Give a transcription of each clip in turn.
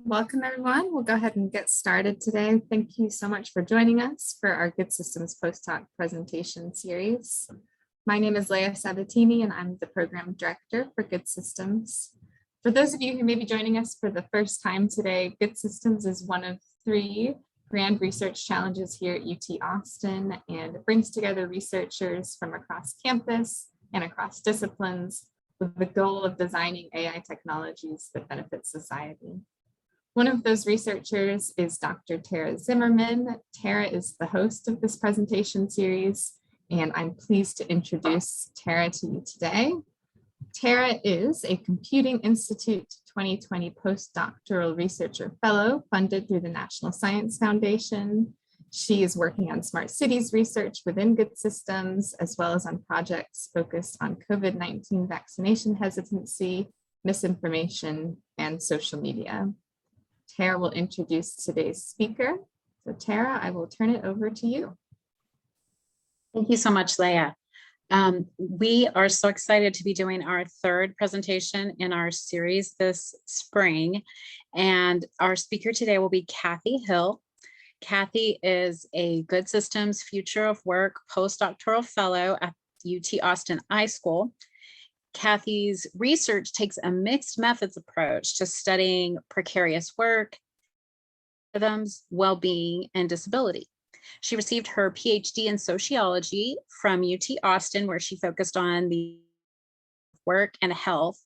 Welcome, everyone. We'll go ahead and get started today. Thank you so much for joining us for our Good Systems Post-Hoc presentation series. My name is Leah Sabatini, and I'm the Program Director for Good Systems. For those of you who may be joining us for the first time today, Good Systems is one of 3 grand research challenges here at UT Austin, and it brings together researchers from across campus and across disciplines with the goal of designing AI technologies that benefit society. One of those researchers is Dr. Tara Zimmerman. Tara is the host of this presentation series, and I'm pleased to introduce Tara to you today. Tara is a Computing Institute 2020 postdoctoral researcher fellow funded through the National Science Foundation. She is working on smart cities research within Good Systems, as well as on projects focused on COVID-19 vaccination hesitancy, misinformation, and social media. Tara will introduce today's speaker. So Tara, I will turn it over to you. Thank you so much, Leah. We are so excited to be doing our 3rd presentation in our series this spring. And our speaker today will be Kathy Hill. Kathy is a Good Systems Future of Work postdoctoral fellow at UT Austin iSchool. Kathy's research takes a mixed methods approach to studying precarious work, rhythms, well-being, and disability. She received her PhD in sociology from UT Austin, where she focused on the work and health,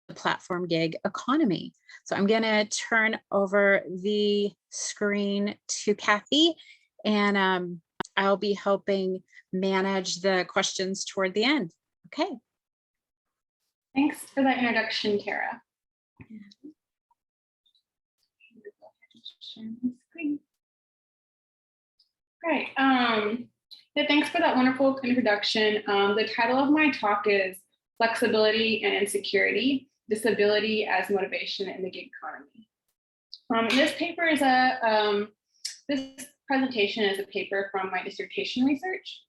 the platform gig economy. So I'm going to turn over the screen to Kathy, and I'll be helping manage the questions toward the end. Okay. Thanks for that introduction, Tara. Great. Thanks for that wonderful introduction. The title of my talk is Flexibility and Insecurity, Disability as Motivation in the Gig Economy. This presentation is a paper from my dissertation research.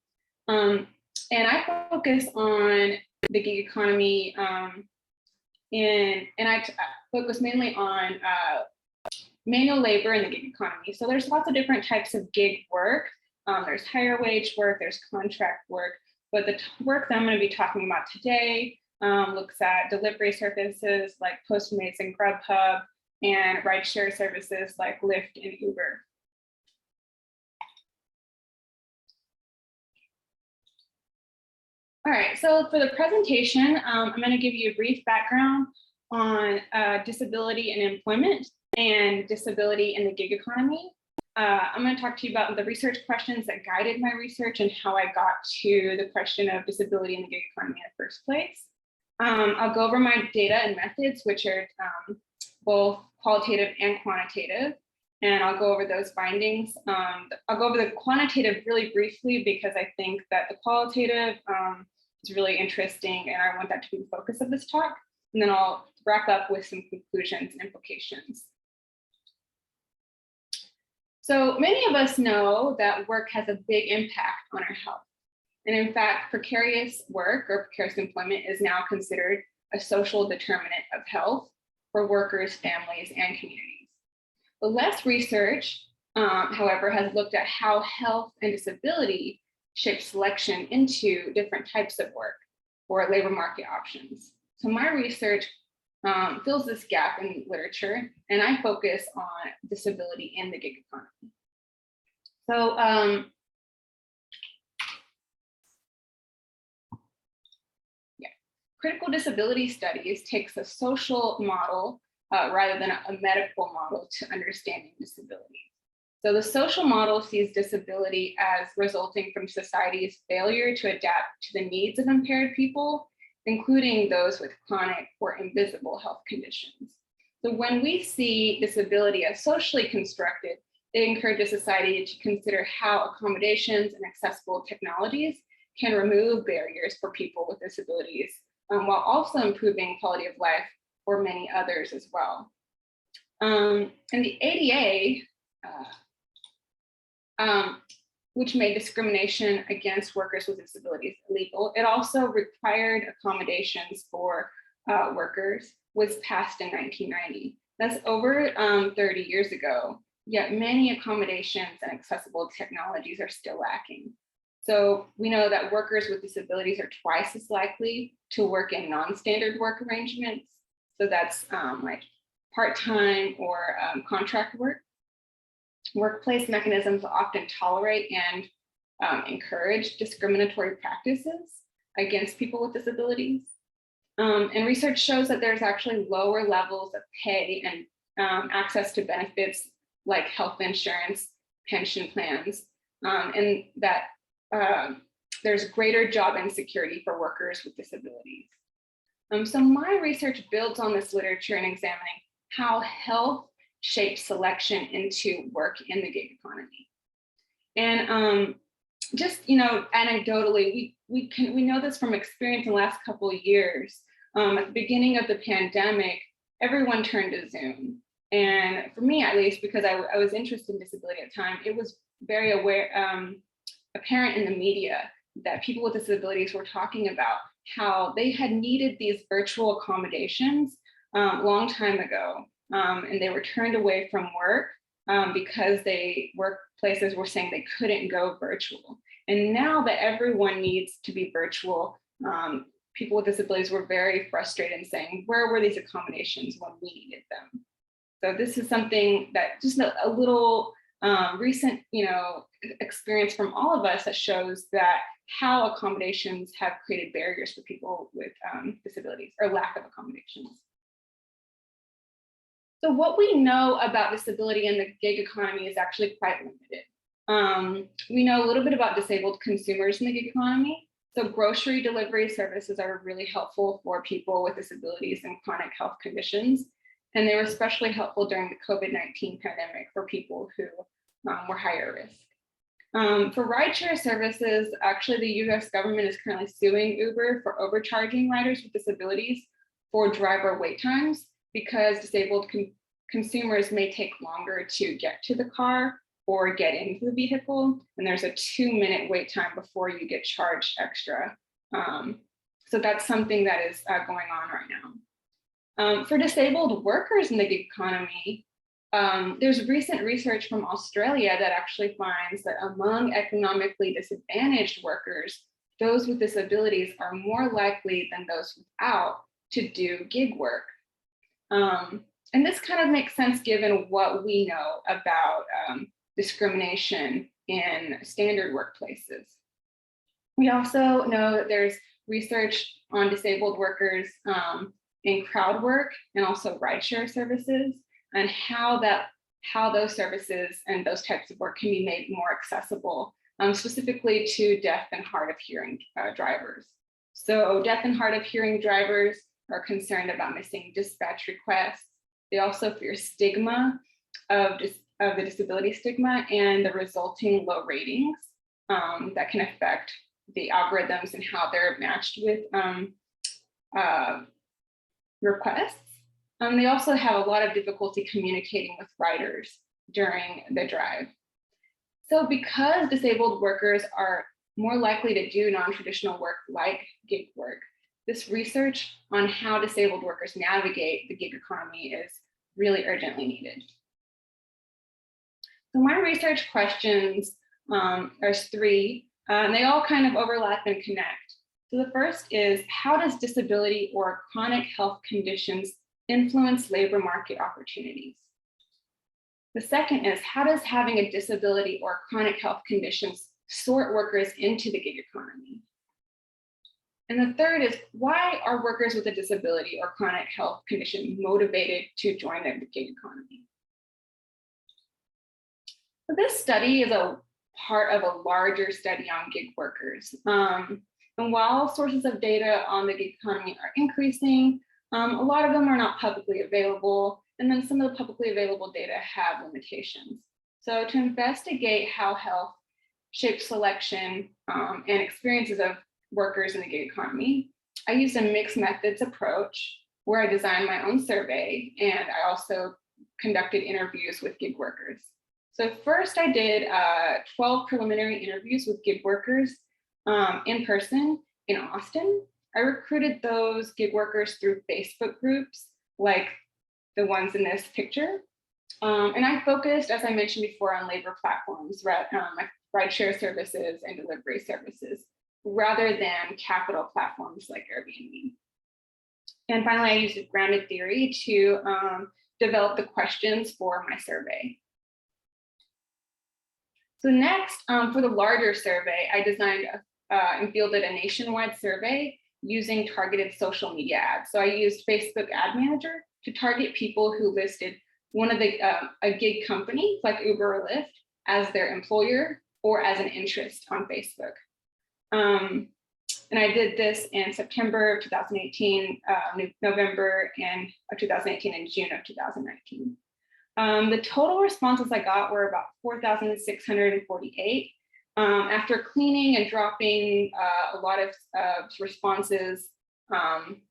And I focus on the gig economy, and I focus mainly on manual labor in the gig economy. So there's lots of different types of gig work. There's higher wage work, there's contract work, but the work that I'm going to be talking about today looks at delivery services like Postmates and Grubhub, and rideshare services like Lyft and Uber. All right, so for the presentation, I'm going to give you a brief background on disability and employment and disability in the gig economy. I'm going to talk to you about the research questions that guided my research and how I got to the question of disability in the gig economy in the first place. I'll go over my data and methods, which are both qualitative and quantitative, and I'll go over those findings. I'll go over the quantitative really briefly because I think that the qualitative is really interesting, and I want that to be the focus of this talk. And then I'll wrap up with some conclusions and implications. So many of us know that work has a big impact on our health. And in fact, precarious work or precarious employment is now considered a social determinant of health for workers, families, and communities. But less research, however, has looked at how health and disability shape selection into different types of work or labor market options. So my research fills this gap in literature, and I focus on disability in the gig economy. So critical disability studies takes a social model rather than a medical model to understanding disability. So the social model sees disability as resulting from society's failure to adapt to the needs of impaired people, including those with chronic or invisible health conditions. So when we see disability as socially constructed, it encourages society to consider how accommodations and accessible technologies can remove barriers for people with disabilities, while also improving quality of life for many others as well. And the ADA, which made discrimination against workers with disabilities illegal, it also required accommodations for workers, was passed in 1990. That's over 30 years ago, yet many accommodations and accessible technologies are still lacking. So we know that workers with disabilities are twice as likely to work in non-standard work arrangements. So that's like part-time or contract work. Workplace mechanisms often tolerate and encourage discriminatory practices against people with disabilities. And research shows that there's actually lower levels of pay and access to benefits like health insurance, pension plans, and that there's greater job insecurity for workers with disabilities. So my research builds on this literature in examining how health shapes selection into work in the gig economy. And just, anecdotally, we know this from experience in the last couple of years. At the beginning of the pandemic, everyone turned to Zoom. And for me, at least, because I was interested in disability at the time, it was very apparent in the media that people with disabilities were talking about how they had needed these virtual accommodations a long time ago. And they were turned away from work because workplaces were saying they couldn't go virtual. And now that everyone needs to be virtual, people with disabilities were very frustrated and saying, where were these accommodations when we needed them? So this is something that just a little recent, experience from all of us that shows that how accommodations have created barriers for people with disabilities or lack of accommodations. So what we know about disability in the gig economy is actually quite limited. We know a little bit about disabled consumers in the gig economy. So grocery delivery services are really helpful for people with disabilities and chronic health conditions. And they were especially helpful during the COVID-19 pandemic for people who were higher risk. For rideshare services, actually the US government is currently suing Uber for overcharging riders with disabilities for driver wait times, because disabled consumers may take longer to get to the car or get into the vehicle. And there's a 2-minute wait time before you get charged extra. So that's something that is going on right now. For disabled workers in the gig economy, there's recent research from Australia that actually finds that among economically disadvantaged workers, those with disabilities are more likely than those without to do gig work. And this kind of makes sense given what we know about discrimination in standard workplaces. We also know that there's research on disabled workers in crowd work and also rideshare services, and how those services and those types of work can be made more accessible, specifically to deaf and hard of hearing drivers. So deaf and hard of hearing drivers are concerned about missing dispatch requests. They also fear stigma of the disability stigma and the resulting low ratings that can affect the algorithms and how they're matched with requests. They also have a lot of difficulty communicating with riders during the drive. So because disabled workers are more likely to do non-traditional work like gig work, this research on how disabled workers navigate the gig economy is really urgently needed. So my research questions, there's 3, and they all kind of overlap and connect. So the first is, how does disability or chronic health conditions influence labor market opportunities? The second is, how does having a disability or chronic health conditions sort workers into the gig economy? And the third is, why are workers with a disability or chronic health condition motivated to join the gig economy? So this study is a part of a larger study on gig workers. And while sources of data on the gig economy are increasing, a lot of them are not publicly available. And then some of the publicly available data have limitations. So to investigate how health shapes selection and experiences of workers in the gig economy, I used a mixed methods approach where I designed my own survey, and I also conducted interviews with gig workers. So first I did 12 preliminary interviews with gig workers in person in Austin. I recruited those gig workers through Facebook groups like the ones in this picture. And I focused, as I mentioned before, on labor platforms, like rideshare services and delivery services, rather than capital platforms like Airbnb. And finally, I used grounded theory to develop the questions for my survey. So next, for the larger survey, I designed and fielded a nationwide survey using targeted social media ads. So I used Facebook Ad Manager to target people who listed one of the a gig company like Uber or Lyft as their employer or as an interest on Facebook. And I did this in September of 2018, November of 2018, and June of 2019. The total responses I got were about 4,648. After cleaning and dropping a lot of responses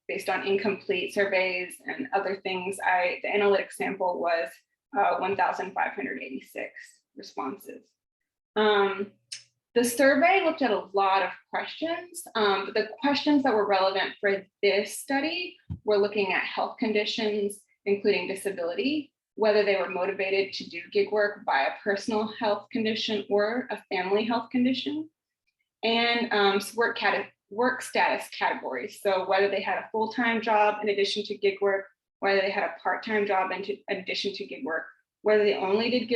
based on incomplete surveys and other things, the analytic sample was 1,586 responses. The survey looked at a lot of questions, but the questions that were relevant for this study were looking at health conditions, including disability, whether they were motivated to do gig work by a personal health condition or a family health condition, and work status categories. So whether they had a full-time job in addition to gig work, whether they had a part-time job in addition to gig work, whether they only did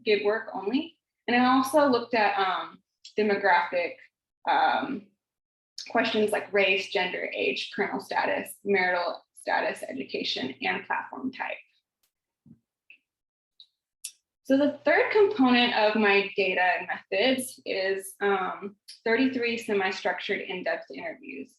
gig work only. And I also looked at demographic questions like race, gender, age, parental status, marital status, education, and platform type. So the third component of my data and methods is 33 semi-structured in-depth interviews.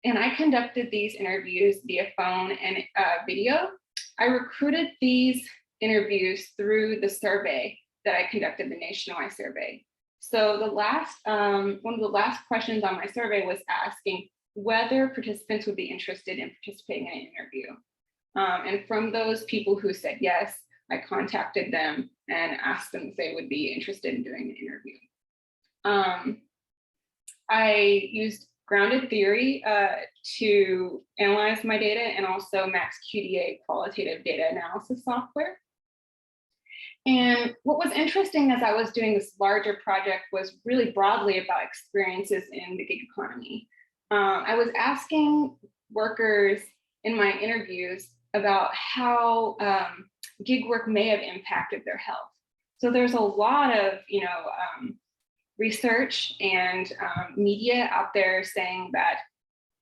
And I conducted these interviews via phone and video. I recruited these interviews through the survey that I conducted, the nationwide survey. So one of the last questions on my survey was asking whether participants would be interested in participating in an interview. And from those people who said yes, I contacted them and asked them if they would be interested in doing an interview. I used grounded theory to analyze my data, and also Max QDA qualitative data analysis software. And what was interesting as I was doing this larger project was really broadly about experiences in the gig economy. I was asking workers in my interviews about how gig work may have impacted their health. So there's a lot of research and media out there saying that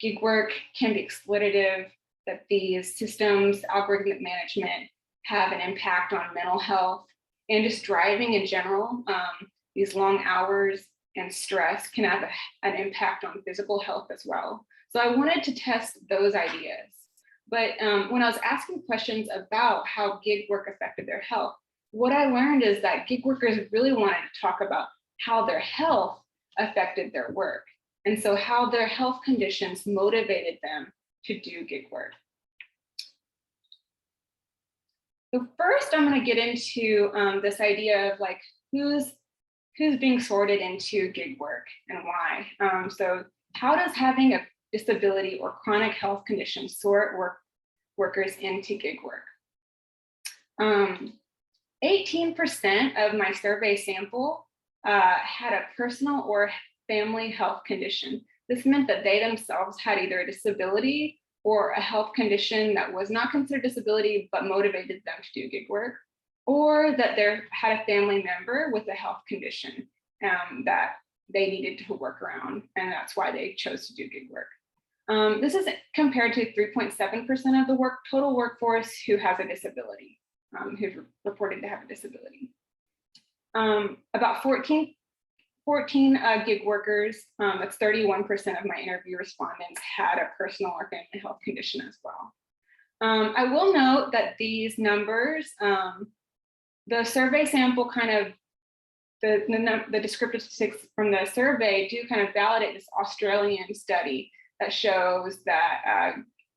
gig work can be exploitative, that these systems, algorithmic management, have an impact on mental health and just driving in general. These long hours and stress can have an impact on physical health as well. So I wanted to test those ideas. But when I was asking questions about how gig work affected their health, what I learned is that gig workers really wanted to talk about how their health affected their work. And so how their health conditions motivated them to do gig work. So first, I'm going to get into this idea of like who's being sorted into gig work and why. So how does having a disability or chronic health condition sort workers into gig work? 18% of my survey sample had a personal or family health condition. This meant that they themselves had either a disability or a health condition that was not considered disability, but motivated them to do gig work, or that they had a family member with a health condition that they needed to work around, and that's why they chose to do gig work. This is compared to 3.7% of the total workforce who has a disability, who's reported to have a disability. About 14 gig workers, that's 31% of my interview respondents, had a personal or family health condition as well. I will note that these numbers, the survey sample kind of, the descriptive statistics from the survey do kind of validate this Australian study that shows that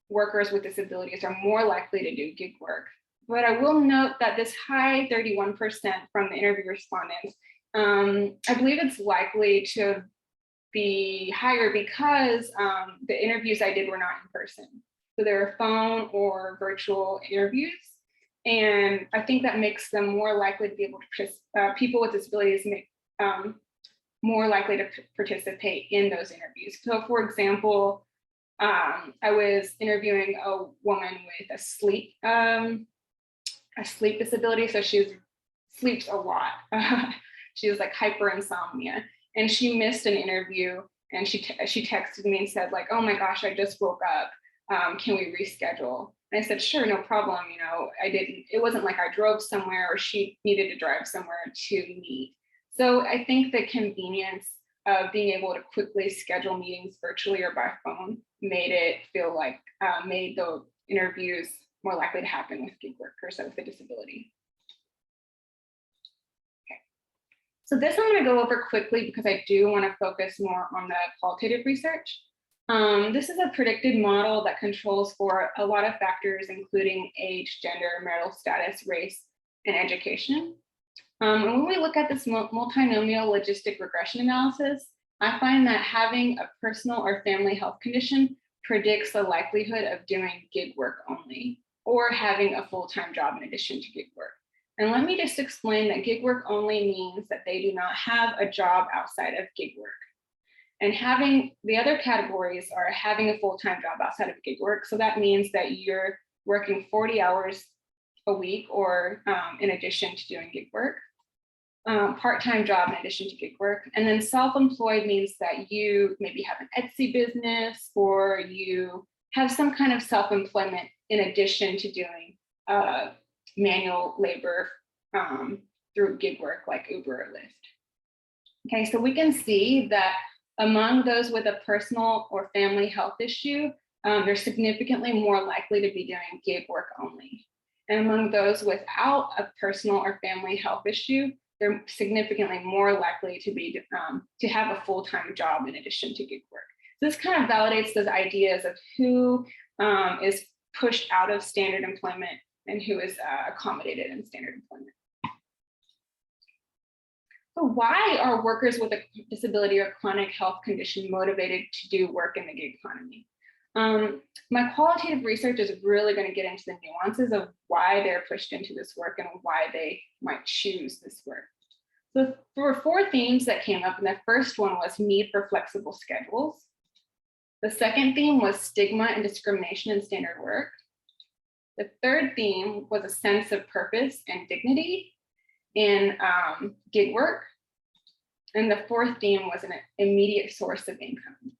workers with disabilities are more likely to do gig work. But I will note that this high 31% from the interview respondents, I believe it's likely to be higher because the interviews I did were not in person. So there are phone or virtual interviews. And I think that makes them more likely to be able to, people with disabilities more likely to participate in those interviews. So for example, I was interviewing a woman with a sleep disability. So she sleeps a lot. She was like hyperinsomnia, and she missed an interview. And she texted me and said like, "Oh my gosh, I just woke up. Can we reschedule?" And I said, "Sure, no problem." You know, it wasn't like I drove somewhere or she needed to drive somewhere to meet. So I think the convenience of being able to quickly schedule meetings virtually or by phone made it feel like, made the interviews more likely to happen with gig workers with a disability. Okay. So this I'm going to go over quickly because I do want to focus more on the qualitative research. This is a predicted model that controls for a lot of factors, including age, gender, marital status, race, and education. And when we look at this multinomial logistic regression analysis, I find that having a personal or family health condition predicts the likelihood of doing gig work only, or having a full-time job in addition to gig work. And let me just explain that gig work only means that they do not have a job outside of gig work. And having the other categories are having a full-time job outside of gig work. So that means that you're working 40 hours a week or in addition to doing gig work. Part-time job in addition to gig work. And then self-employed means that you maybe have an Etsy business or you have some kind of self-employment in addition to doing manual labor through gig work like Uber or Lyft. Okay, so we can see that among those with a personal or family health issue, they're significantly more likely to be doing gig work only. And among those without a personal or family health issue, they're significantly more likely to be to have a full-time job in addition to gig work. So this kind of validates those ideas of who is pushed out of standard employment and who is accommodated in standard employment. So why are workers with a disability or chronic health condition motivated to do work in the gig economy? My qualitative research is really going to get into the nuances of why they're pushed into this work and why they might choose this work. So there were 4 themes that came up, and the first one was need for flexible schedules. The second theme was stigma and discrimination in standard work. The third theme was a sense of purpose and dignity in gig work. And the fourth theme was an immediate source of income.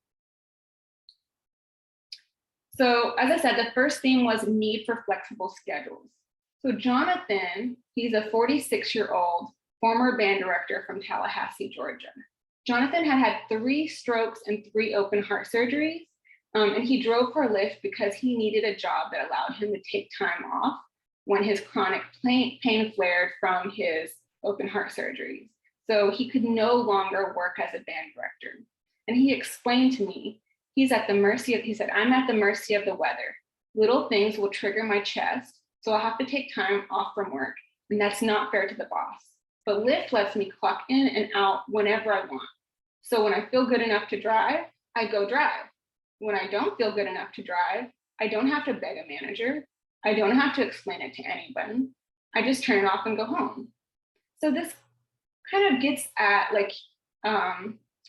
So as I said, the first theme was need for flexible schedules. So Jonathan, he's a 46-year-old former band director from Tallahassee, Georgia. Jonathan had 3 strokes and 3 open heart surgeries, and he drove for Lyft because he needed a job that allowed him to take time off when his chronic pain flared from his open heart surgeries. So he could no longer work as a band director. And he explained to me, he's at the mercy of, he said, I'm at the mercy of the weather. Little things will trigger my chest, so I'll have to take time off from work, and that's not fair to the boss. But Lyft lets me clock in and out whenever I want. So when I feel good enough to drive, I go drive. When I don't feel good enough to drive, I don't have to beg a manager. I don't have to explain it to anybody. I just turn it off and go home. So this kind of gets at like,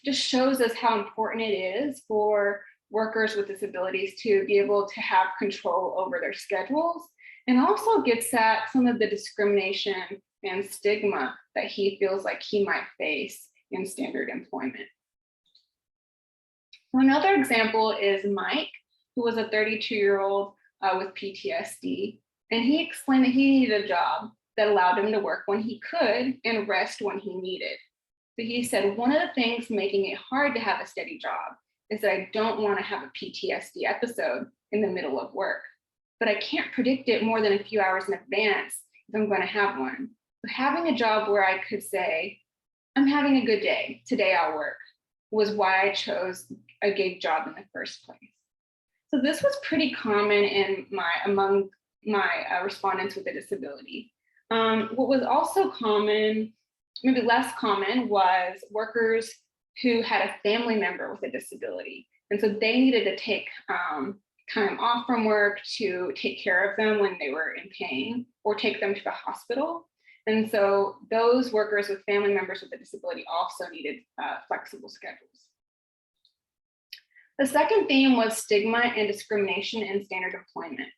just shows us how important it is for workers with disabilities to be able to have control over their schedules, and also gets at some of the discrimination and stigma that he feels like he might face in standard employment. So another example is Mike, who was a 32-year-old with PTSD, and he explained that he needed a job that allowed him to work when he could and rest when he needed. So he said, one of the things making it hard to have a steady job is that I don't want to have a PTSD episode in the middle of work, but I can't predict it more than a few hours in advance if I'm going to have one. So having a job where I could say, I'm having a good day, today I'll work, was why I chose a gig job in the first place. So this was pretty common in among my respondents with a disability. What was also common, maybe less common, was workers who had a family member with a disability. And so they needed to take time off from work to take care of them when they were in pain or take them to the hospital. And so those workers with family members with a disability also needed flexible schedules. The second theme was stigma and discrimination in standard employment.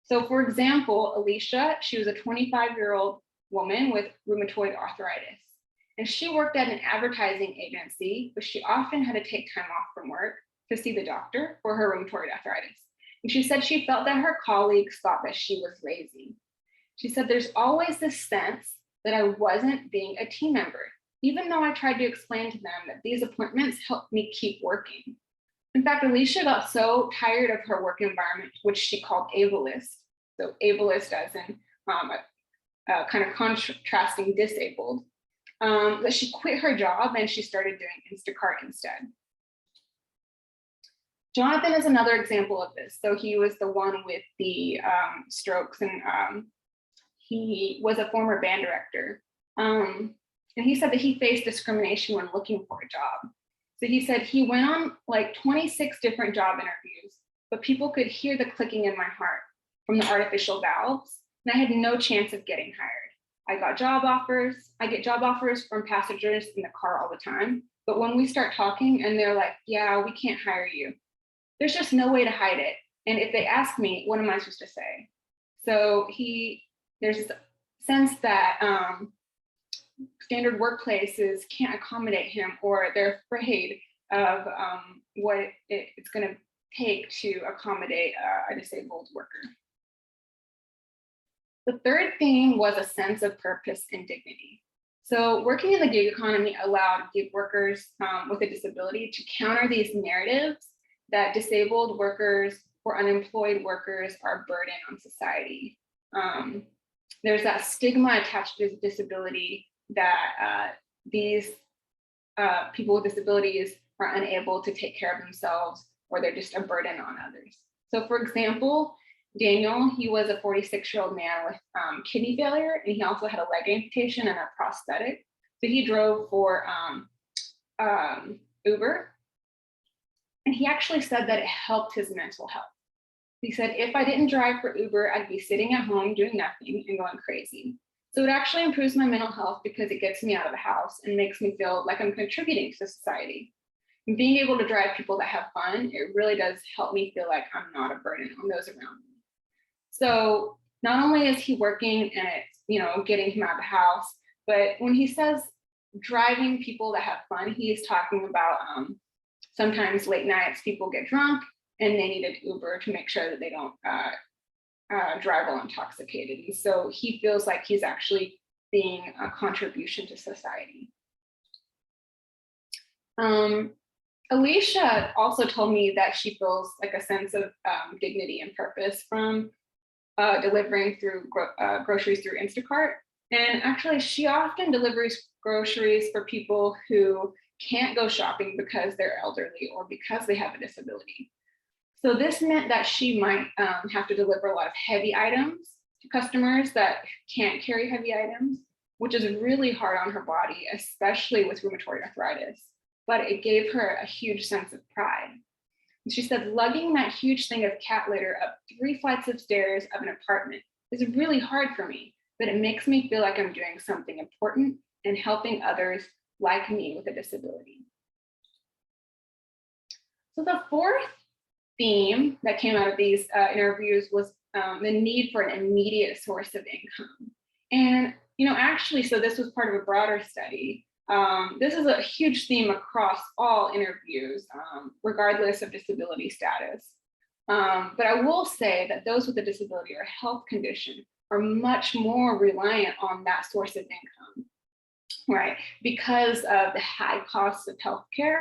So for example, Alicia, she was a 25-year-old woman with rheumatoid arthritis. And she worked at an advertising agency, but she often had to take time off from work to see the doctor for her rheumatoid arthritis. And she said she felt that her colleagues thought that she was lazy. She said, there's always this sense that I wasn't being a team member, even though I tried to explain to them that these appointments helped me keep working. In fact, Alicia got so tired of her work environment, which she called ableist. So ableist as in kind of contrasting disabled, that she quit her job and she started doing Instacart instead. Jonathan is another example of this. So he was the one with the strokes, and he was a former band director. And he said that he faced discrimination when looking for a job. So he said he went on like 26 different job interviews, but people could hear the clicking in my heart from the artificial valves, and I had no chance of getting hired. I got job offers. I get job offers from passengers in the car all the time. But when we start talking and they're like, yeah, we can't hire you, there's just no way to hide it. And if they ask me, what am I supposed to say? So there's this sense that standard workplaces can't accommodate him, or they're afraid of what it's going to take to accommodate a disabled worker. The third theme was a sense of purpose and dignity. So working in the gig economy allowed gig workers with a disability to counter these narratives that disabled workers or unemployed workers are a burden on society. There's that stigma attached to disability that these people with disabilities are unable to take care of themselves, or they're just a burden on others. So for example, Daniel, he was a 46-year-old man with kidney failure, and he also had a leg amputation and a prosthetic. So he drove for Uber, and he actually said that it helped his mental health. He said, if I didn't drive for Uber, I'd be sitting at home doing nothing and going crazy. So it actually improves my mental health because it gets me out of the house and makes me feel like I'm contributing to society. And being able to drive people that have fun, it really does help me feel like I'm not a burden on those around me. So not only is he working and it's, getting him out of the house, but when he says driving people that have fun, he's talking about sometimes late nights people get drunk and they need an Uber to make sure that they don't drive while intoxicated. And so he feels like he's actually being a contribution to society. Alicia also told me that she feels like a sense of dignity and purpose from delivering through groceries through Instacart. And actually, she often delivers groceries for people who can't go shopping because they're elderly or because they have a disability. So this meant that she might have to deliver a lot of heavy items to customers that can't carry heavy items, which is really hard on her body, especially with rheumatoid arthritis. But it gave her a huge sense of pride. And she said, lugging that huge thing of cat litter up 3 flights of stairs of an apartment is really hard for me, but it makes me feel like I'm doing something important and helping others like me with a disability. So the fourth theme that came out of these interviews was the need for an immediate source of income. And, actually, so this was part of a broader study. This is a huge theme across all interviews, regardless of disability status. But I will say that those with a disability or health condition are much more reliant on that source of income, right? Because of the high costs of healthcare,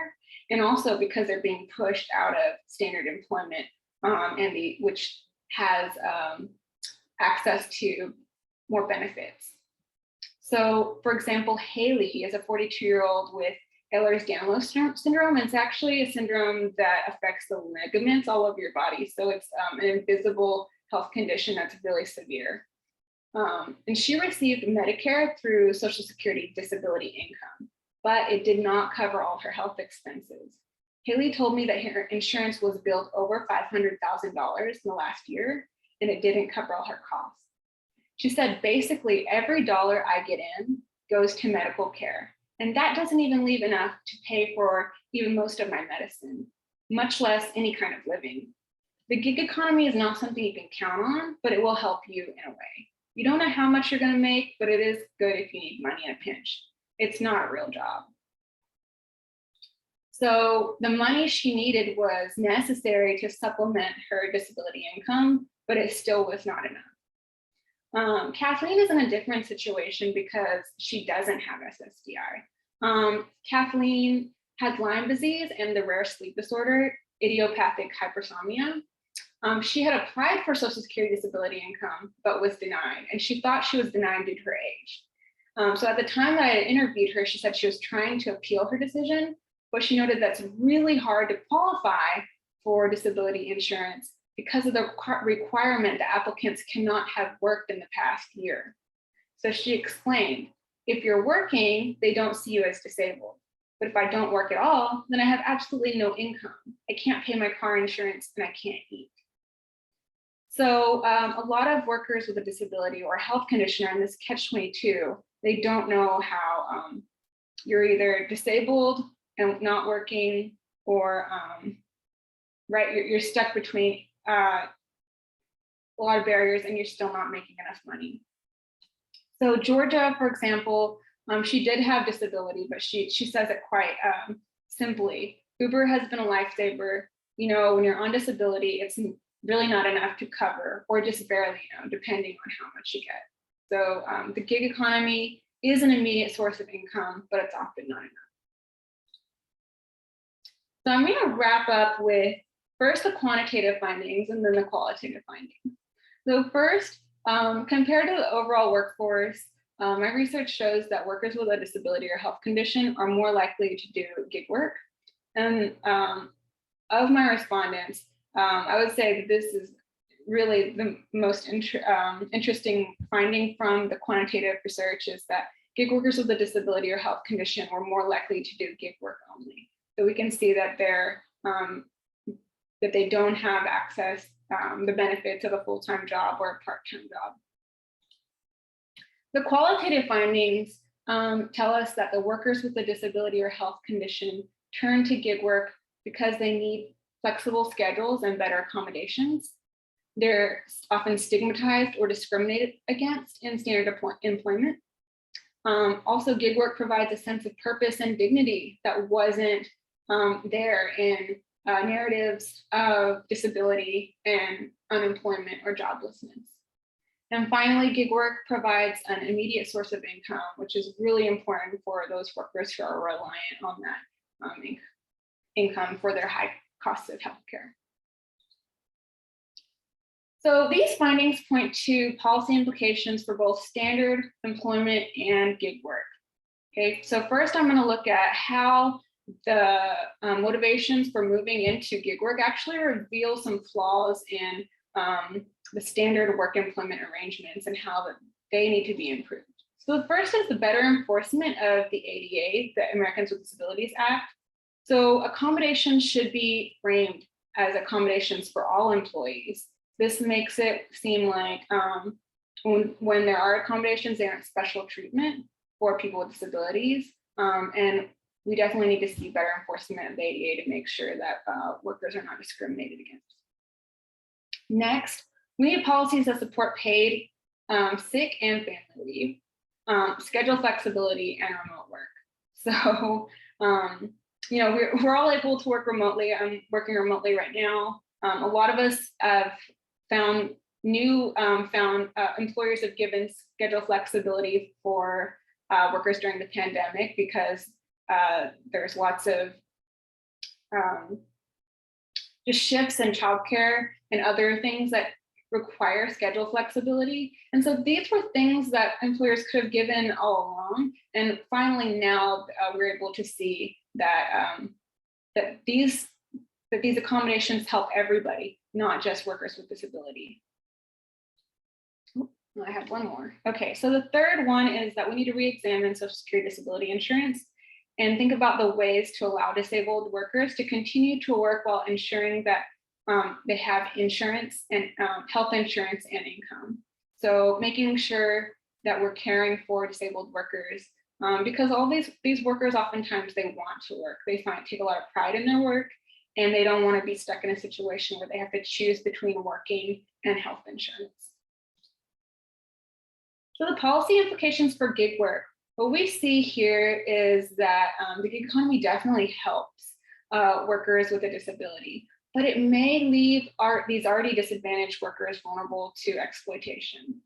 and also because they're being pushed out of standard employment, which has access to more benefits. So, for example, Haley is a 42-year-old with Ehlers-Danlos syndrome. It's actually a syndrome that affects the ligaments all over your body. So it's an invisible health condition that's really severe. And she received Medicare through Social Security disability income, but it did not cover all her health expenses. Haley told me that her insurance was billed over $500,000 in the last year, and it didn't cover all her costs. She said, basically, every dollar I get in goes to medical care, and that doesn't even leave enough to pay for even most of my medicine, much less any kind of living. The gig economy is not something you can count on, but it will help you in a way. You don't know how much you're going to make, but it is good if you need money in a pinch. It's not a real job. So the money she needed was necessary to supplement her disability income, but it still was not enough. Kathleen is in a different situation because she doesn't have SSDI. Kathleen had Lyme disease and the rare sleep disorder, idiopathic hypersomnia. She had applied for Social Security disability income, but was denied, and she thought she was denied due to her age. So at the time that I interviewed her, she said she was trying to appeal her decision, but she noted that's really hard to qualify for disability insurance because of the requirement that applicants cannot have worked in the past year. So she explained, if you're working, they don't see you as disabled. But if I don't work at all, then I have absolutely no income. I can't pay my car insurance and I can't eat. So a lot of workers with a disability or a health condition are in this catch-22. They don't know how you're either disabled and not working, or right, you're stuck between a lot of barriers and you're still not making enough money. So Georgia, for example, she did have disability, but she says it quite simply. Uber has been a lifesaver. You know, when you're on disability, it's really not enough to cover, or just barely, depending on how much you get. So the gig economy is an immediate source of income, but it's often not enough. So I'm going to wrap up with first the quantitative findings and then the qualitative findings. So first, compared to the overall workforce, my research shows that workers with a disability or health condition are more likely to do gig work. And of my respondents, I would say that this is really the most interesting finding from the quantitative research, is that gig workers with a disability or health condition were more likely to do gig work only. So we can see that that they don't have access the benefits of a full-time job or a part-time job. The qualitative findings tell us that the workers with a disability or health condition turn to gig work because they need flexible schedules and better accommodations. They're often stigmatized or discriminated against in standard employment. Also, gig work provides a sense of purpose and dignity that wasn't there in narratives of disability and unemployment or joblessness. And finally, gig work provides an immediate source of income, which is really important for those workers who are reliant on that income for their high costs of healthcare. So these findings point to policy implications for both standard employment and gig work. Okay, so first I'm going to look at how the motivations for moving into gig work actually reveal some flaws in the standard work employment arrangements and how they need to be improved. So the first is the better enforcement of the ADA, the Americans with Disabilities Act. So accommodations should be framed as accommodations for all employees. This makes it seem like when there are accommodations, they aren't special treatment for people with disabilities. And we definitely need to see better enforcement of the ADA to make sure that workers are not discriminated against. Next, we need policies that support paid sick and family leave, schedule flexibility, and remote work. So, we're all able to work remotely. I'm working remotely right now. A lot of us have found employers have given schedule flexibility for workers during the pandemic because there's lots of just shifts in childcare and other things that require schedule flexibility. And so these were things that employers could have given all along. And finally, now we're able to see that that these accommodations help everybody, not just workers with disability. I have one more. Okay, so the third one is that we need to re-examine Social Security disability insurance and think about the ways to allow disabled workers to continue to work while ensuring that they have insurance and health insurance and income. So making sure that we're caring for disabled workers, because all these workers, oftentimes they want to work. They take a lot of pride in their work, and they don't want to be stuck in a situation where they have to choose between working and health insurance. So the policy implications for gig work, what we see here is that the gig economy definitely helps workers with a disability, but it may leave these already disadvantaged workers vulnerable to exploitation.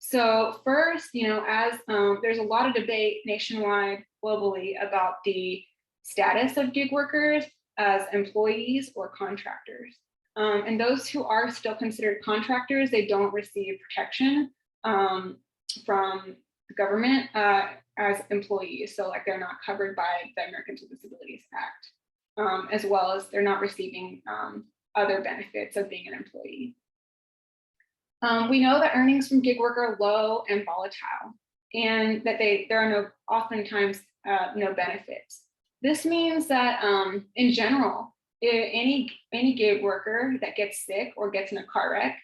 So first, as there's a lot of debate nationwide, globally, about the status of gig workers as employees or contractors. And those who are still considered contractors, they don't receive protection from the government as employees. So like they're not covered by the Americans with Disabilities Act, as well as they're not receiving other benefits of being an employee. We know that earnings from gig work are low and volatile, and that there are oftentimes no benefits. This means that in general, any gig worker that gets sick or gets in a car wreck,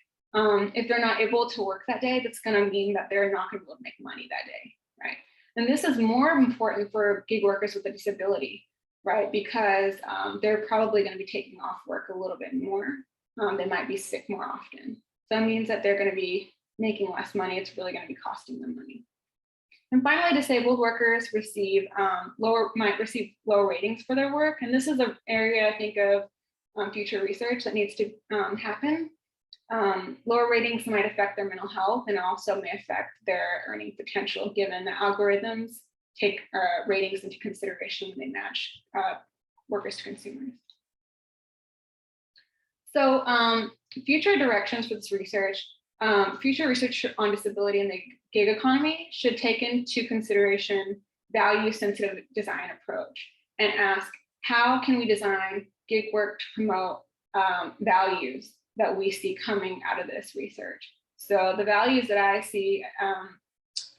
if they're not able to work that day, that's going to mean that they're not going to be able to make money that day, right? And this is more important for gig workers with a disability, right? Because they're probably going to be taking off work a little bit more. They might be sick more often. So it means that they're going to be making less money. It's really going to be costing them money. And finally, disabled workers might receive lower ratings for their work. And this is an area, I think, of future research that needs to happen. Lower ratings might affect their mental health, and also may affect their earning potential, given that algorithms take ratings into consideration when they match workers to consumers. So future directions for this research, future research on disability in the gig economy should take into consideration value-sensitive design approach and ask, how can we design gig work to promote values that we see coming out of this research? So the values that I see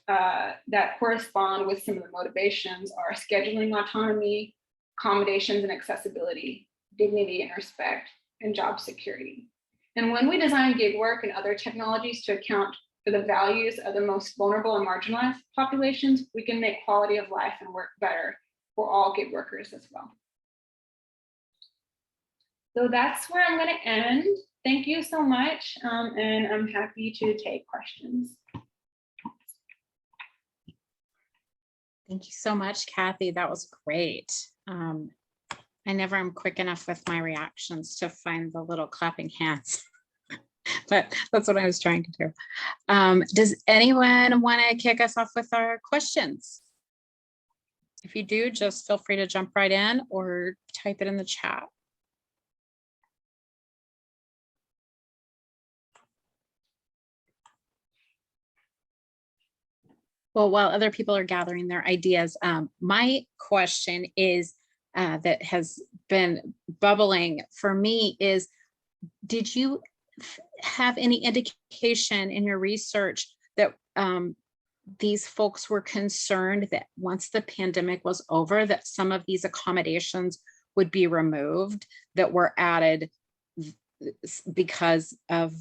that correspond with some of the motivations are scheduling autonomy, accommodations and accessibility, dignity and respect, and job security. And when we design gig work and other technologies to account for the values of the most vulnerable and marginalized populations, we can make quality of life and work better for all gig workers as well. So that's where I'm going to end. Thank you so much, and I'm happy to take questions. Thank you so much, Kathy. That was great. I never am quick enough with my reactions to find the little clapping hands, but that's what I was trying to do. Does anyone want to kick us off with our questions? If you do, just feel free to jump right in or type it in the chat. Well, while other people are gathering their ideas, my question is, that has been bubbling for me is, did you have any indication in your research that these folks were concerned that once the pandemic was over, that some of these accommodations would be removed that were added because of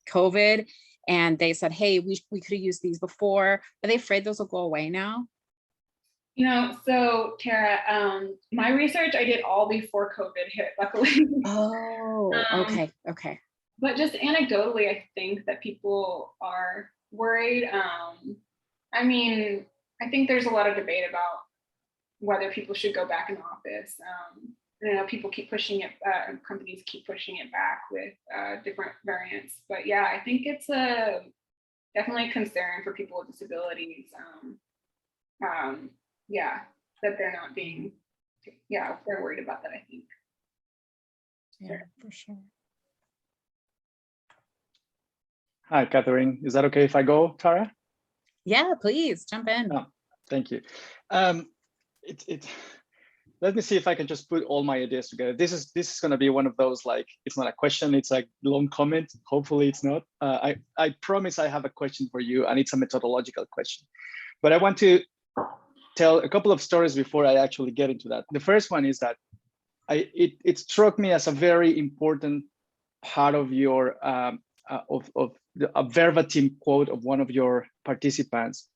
COVID? And they said, hey, we could have used these before. Are they afraid those will go away now? So Tara, my research I did all before COVID hit, luckily. Oh, okay. But just anecdotally, I think that people are worried. I mean, I think there's a lot of debate about whether people should go back in office. People keep pushing it, companies keep pushing it back with different variants. But yeah, I think it's definitely a concern for people with disabilities. Yeah, that they're not being, they're worried about that, I think. Yeah, for sure. Hi, Catherine. Is that okay if I go, Tara? Yeah, please jump in. Oh, thank you. Let me see if I can just put all my ideas together. This is going to be one of those, like, it's not a question, it's a long comment. Hopefully it's not. I promise I have a question for you, and it's a methodological question. But I want to tell a couple of stories before I actually get into that. The first one is that it struck me as a very important part of your a verbatim quote of one of your participants.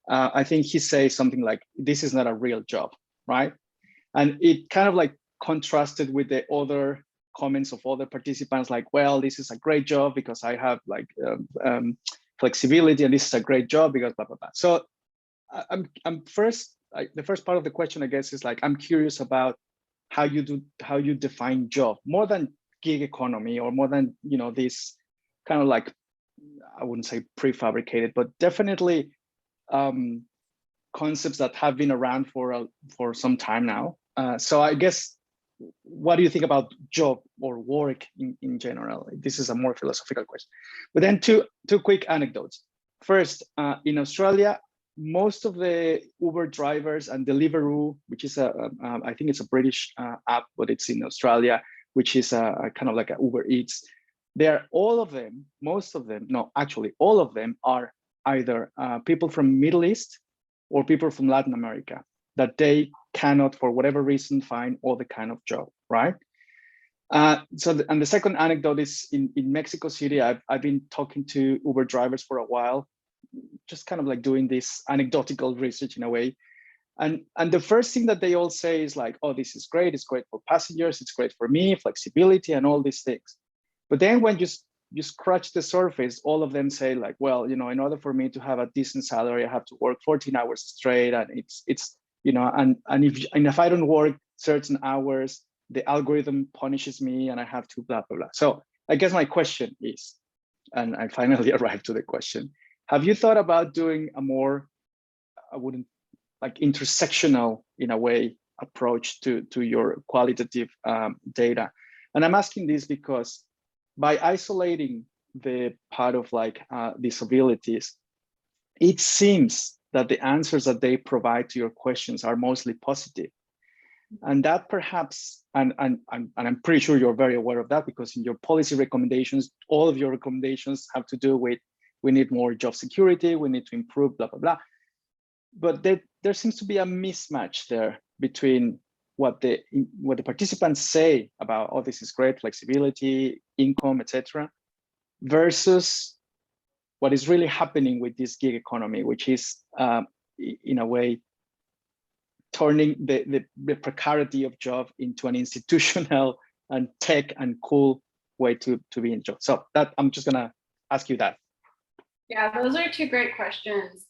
I think he says something like, "This is not a real job," right? And it kind of like contrasted with the other comments of other participants, like, "Well, this is a great job because I have like flexibility, and this is a great job because blah blah blah." So the first part of the question, I guess, is like, I'm curious about how you define job, more than gig economy, or more than, you know, this kind of like, I wouldn't say prefabricated, but definitely concepts that have been around for some time now. So I guess, what do you think about job or work in general? This is a more philosophical question. But then two quick anecdotes. First, in Australia, most of the Uber drivers and Deliveroo, which is I think it's a British app, but it's in Australia, which is a kind of like a Uber Eats. All of them, all of them are either people from Middle East or people from Latin America that they cannot, for whatever reason, find all the kind of job, right? And the second anecdote is in Mexico City. I've been talking to Uber drivers for a while, just kind of like doing this anecdotal research in a way. And the first thing that they all say is like, "Oh, this is great. It's great for passengers. It's great for me, flexibility and all these things." But then when you scratch the surface, all of them say like, "Well, you know, in order for me to have a decent salary, I have to work 14 hours straight. And it's you know, and if I don't work certain hours, the algorithm punishes me and I have to blah, blah, blah." So I guess my question is, and I finally arrived to the question, have you thought about doing a more, I wouldn't like intersectional in a way approach to your qualitative data? And I'm asking this because by isolating the part of like disabilities, it seems that the answers that they provide to your questions are mostly positive. And that perhaps, and I'm pretty sure you're very aware of that, because in your policy recommendations, all of your recommendations have to do with, we need more job security, we need to improve, blah, blah, blah. But there seems to be a mismatch there between what the participants say about, "Oh, this is great, flexibility, income, etc., versus what is really happening with this gig economy, which is in a way turning the precarity of job into an institutional and tech and cool way to be in job." So that, I'm just gonna ask you that. Yeah, those are two great questions.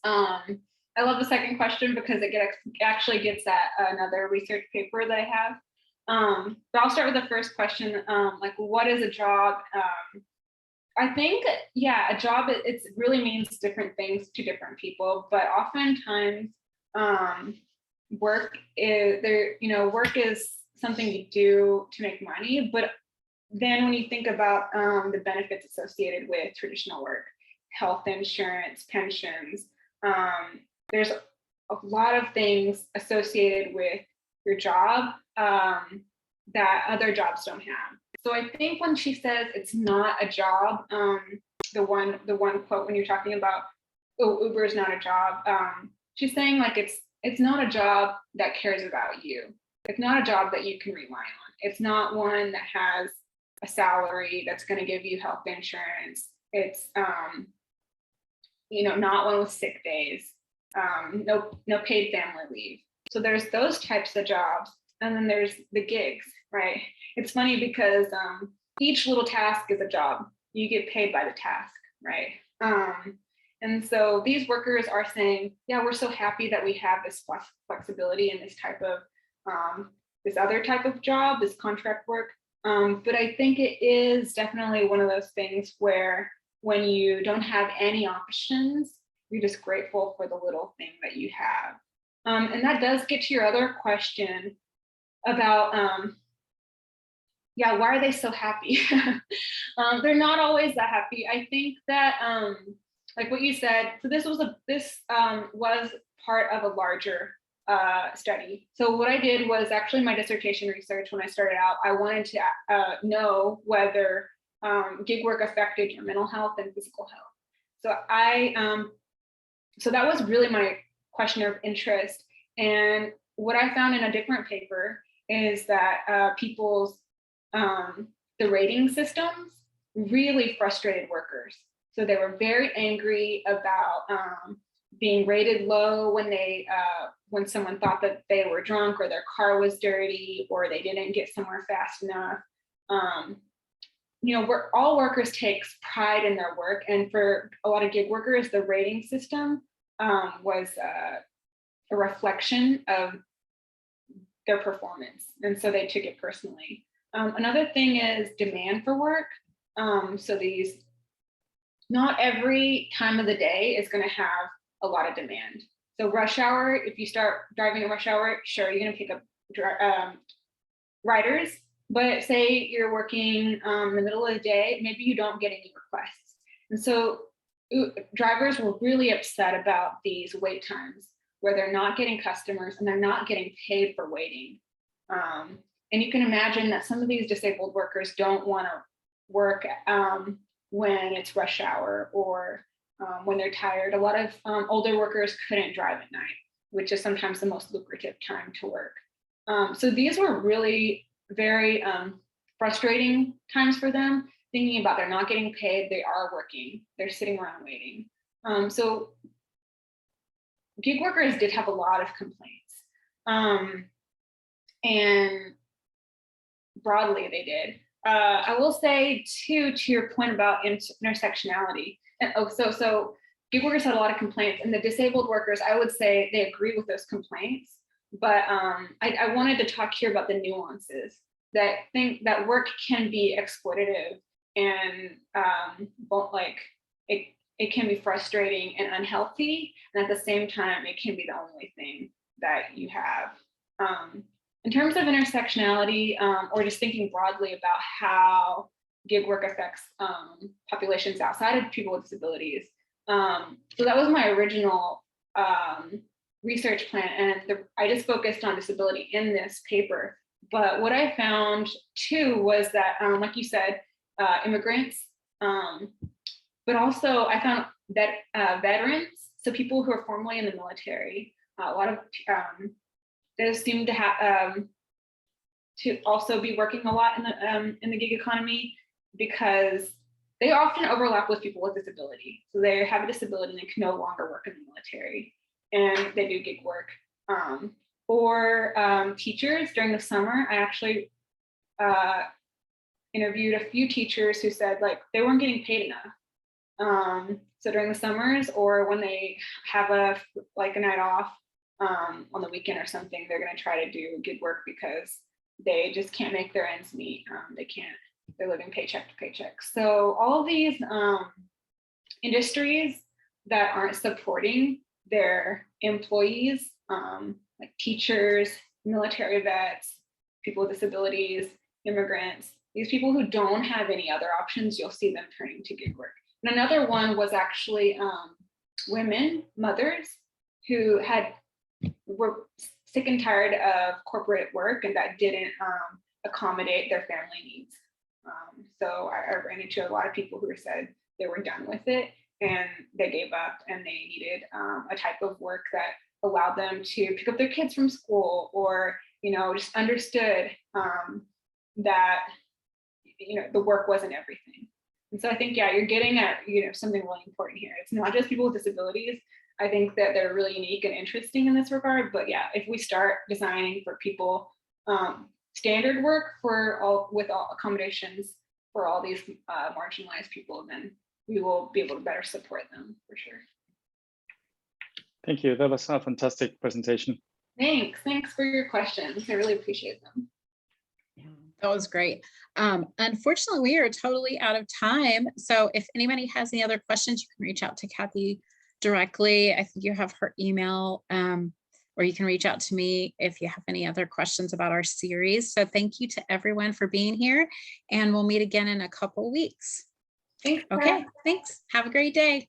I love the second question because it actually gets at another research paper that I have. But I'll start with the first question, like, what is a job? I think, yeah, a job, it really means different things to different people, but oftentimes work is something you do to make money. But then when you think about the benefits associated with traditional work, health insurance, pensions, there's a lot of things associated with your job that other jobs don't have. So I think when she says it's not a job, the one quote when you're talking about, "Oh, Uber is not a job," she's saying like it's not a job that cares about you. It's not a job that you can rely on. It's not one that has a salary that's going to give you health insurance. It's not one with sick days, no paid family leave. So there's those types of jobs, and then there's the gigs, right? It's funny because each little task is a job. You get paid by the task, right? And so these workers are saying, yeah, we're so happy that we have this flexibility in this type of this other type of job, this contract work. But I think it is definitely one of those things where when you don't have any options, you're just grateful for the little thing that you have. And that does get to your other question about, why are they so happy? They're not always that happy. I think that, like what you said, so this was part of a larger study. So what I did was actually my dissertation research. When I started out, I wanted to know whether gig work affected your mental health and physical health. So so that was really my question of interest. And what I found in a different paper is that people's, the rating systems really frustrated workers. So they were very angry about being rated low when someone thought that they were drunk or their car was dirty or they didn't get somewhere fast enough. All workers takes pride in their work, and for a lot of gig workers, the rating system was a reflection of their performance, and so they took it personally. Another thing is demand for work. Not every time of the day is going to have a lot of demand. So rush hour, if you start driving in rush hour, sure, you're going to pick up riders, but say you're working in the middle of the day, maybe you don't get any requests. And so drivers were really upset about these wait times where they're not getting customers and they're not getting paid for waiting. And you can imagine that some of these disabled workers don't want to work when it's rush hour or when they're tired. A lot of older workers couldn't drive at night, which is sometimes the most lucrative time to work. So these were really very frustrating times for them, thinking about they're not getting paid, they are working, they're sitting around waiting. So gig workers did have a lot of complaints. And broadly they did. I will say too, to your point about intersectionality. And so gig workers had a lot of complaints, and the disabled workers, I would say they agree with those complaints. But I wanted to talk here about the nuances that think that work can be exploitative and it can be frustrating and unhealthy, and at the same time, it can be the only thing that you have. In terms of intersectionality, or just thinking broadly about how gig work affects populations outside of people with disabilities. So that was my original research plan, and I just focused on disability in this paper. But what I found too was that, like you said, immigrants, but also I found that veterans, so people who are formerly in the military, a lot of they seem to have to also be working a lot in the gig economy, because they often overlap with people with disability. So they have a disability and they can no longer work in the military, and they do gig work. Or teachers during the summer. I actually interviewed a few teachers who said like they weren't getting paid enough. So during the summers, or when they have a night off on the weekend or something, they're going to try to do gig work because they just can't make their ends meet. They're living paycheck to paycheck. So all of these industries that aren't supporting their employees, like teachers, military vets, people with disabilities, immigrants, these people who don't have any other options, you'll see them turning to gig work. And another one was actually women, mothers, who were sick and tired of corporate work and that didn't accommodate their family needs. So I ran into a lot of people who said they were done with it and they gave up, and they needed a type of work that allowed them to pick up their kids from school, or just understood that the work wasn't everything. And so I think, yeah, you're getting at something really important here. It's not just people with disabilities. I think that they're really unique and interesting in this regard. But yeah, if we start designing for people standard work with all accommodations for all these marginalized people, then we will be able to better support them for sure. Thank you. That was a fantastic presentation. Thanks for your questions. I really appreciate them. Yeah, that was great. Unfortunately, we are totally out of time. So if anybody has any other questions, you can reach out to Kathy directly. I think you have her email, or you can reach out to me if you have any other questions about our series. So thank you to everyone for being here, and we'll meet again in a couple weeks. Thanks. Okay, thanks. Have a great day.